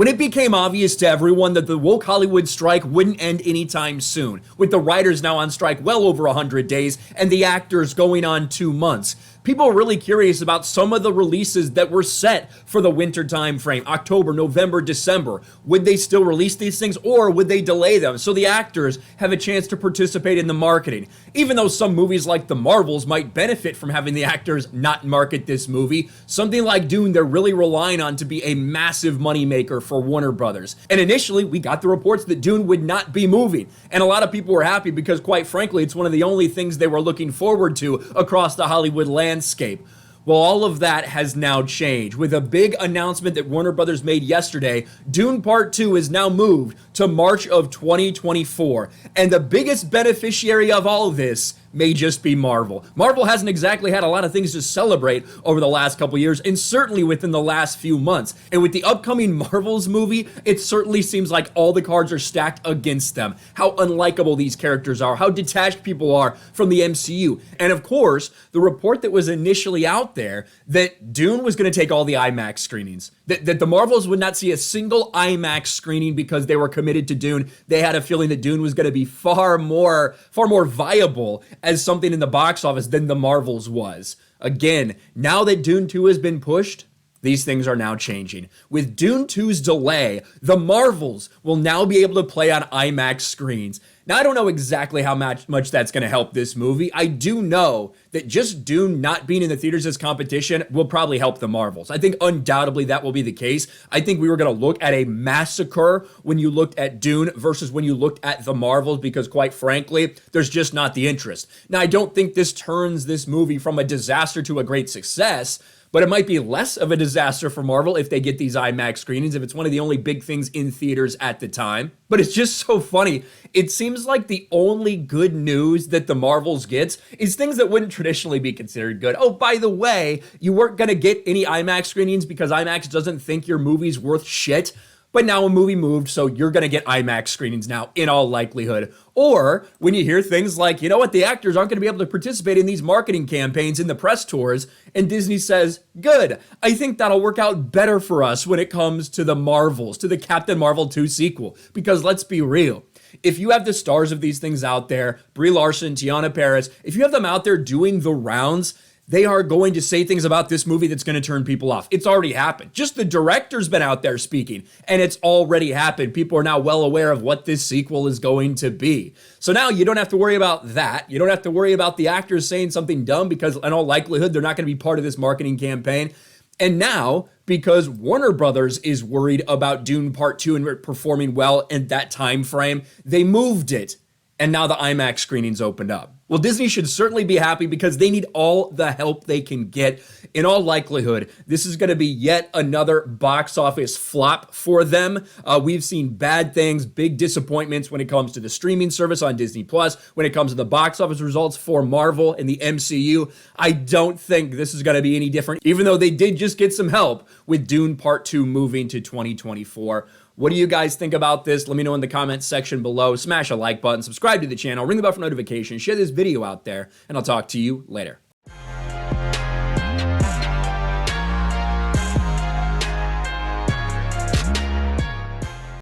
When it became obvious to everyone that the woke Hollywood strike wouldn't end anytime soon, with the writers now on strike well over 100 days and the actors going on 2 months, people were really curious about some of the releases that were set for the winter time frame, October, November, December. Would they still release these things, or would they delay them so the actors have a chance to participate in the marketing? Even though some movies like the Marvels might benefit from having the actors not market this movie, something like Dune they're really relying on to be a massive moneymaker for Warner Brothers. And initially, we got the reports that Dune would not be moving, and a lot of people were happy because, quite frankly, it's one of the only things they were looking forward to across the Hollywood landscape. Well, all of that has now changed. With a big announcement that Warner Brothers made yesterday, Dune Part 2 is now moved to March of 2024. And the biggest beneficiary of all of this may just be Marvel. Marvel hasn't exactly had a lot of things to celebrate over the last couple years, and certainly within the last few months. And with the upcoming Marvels movie, it certainly seems like all the cards are stacked against them. How unlikable these characters are, how detached people are from the MCU. And of course, the report that was initially out there that Dune was going to take all the IMAX screenings, that the Marvels would not see a single IMAX screening because they were committed to Dune. They had a feeling that Dune was going to be far more viable as something in the box office than the Marvels was. Again, now that Dune 2 has been pushed, these things are now changing. With Dune 2's delay, the Marvels will now be able to play on IMAX screens. Now, I don't know exactly how much that's going to help this movie. I do know that just Dune not being in the theaters as competition will probably help the Marvels. I think undoubtedly that will be the case. I think we were going to look at a massacre when you looked at Dune versus when you looked at the Marvels, because quite frankly, there's just not the interest. Now, I don't think this turns this movie from a disaster to a great success, but it might be less of a disaster for Marvel if they get these IMAX screenings, if it's one of the only big things in theaters at the time. But it's just so funny. It seems like the only good news that the Marvels gets is things that wouldn't traditionally be considered good. Oh, by the way, you weren't going to get any IMAX screenings because IMAX doesn't think your movie's worth shit. But now a movie moved, so you're going to get IMAX screenings now, in all likelihood. Or when you hear things like, you know what, the actors aren't going to be able to participate in these marketing campaigns in the press tours, and Disney says, good, I think that'll work out better for us when it comes to the Marvels, to the Captain Marvel 2 sequel. Because let's be real, if you have the stars of these things out there, Brie Larson, Teyonah Parris, if you have them out there doing the rounds, they are going to say things about this movie that's going to turn people off. It's already happened. Just the director's been out there speaking, and it's already happened. People are now well aware of what this sequel is going to be. So now you don't have to worry about that. You don't have to worry about the actors saying something dumb because in all likelihood, they're not going to be part of this marketing campaign. And now, because Warner Brothers is worried about Dune Part 2 and performing well in that time frame, they moved it. And now the IMAX screenings opened up. Well, Disney should certainly be happy because they need all the help they can get. In all likelihood, this is going to be yet another box office flop for them. We've seen bad things, big disappointments when it comes to the streaming service on Disney+, when it comes to the box office results for Marvel and the MCU. I don't think this is going to be any different, even though they did just get some help with Dune Part 2 moving to 2024. What do you guys think about this? Let me know in the comments section below. Smash a like button, subscribe to the channel, ring the bell for notifications, share this video out there, and I'll talk to you later.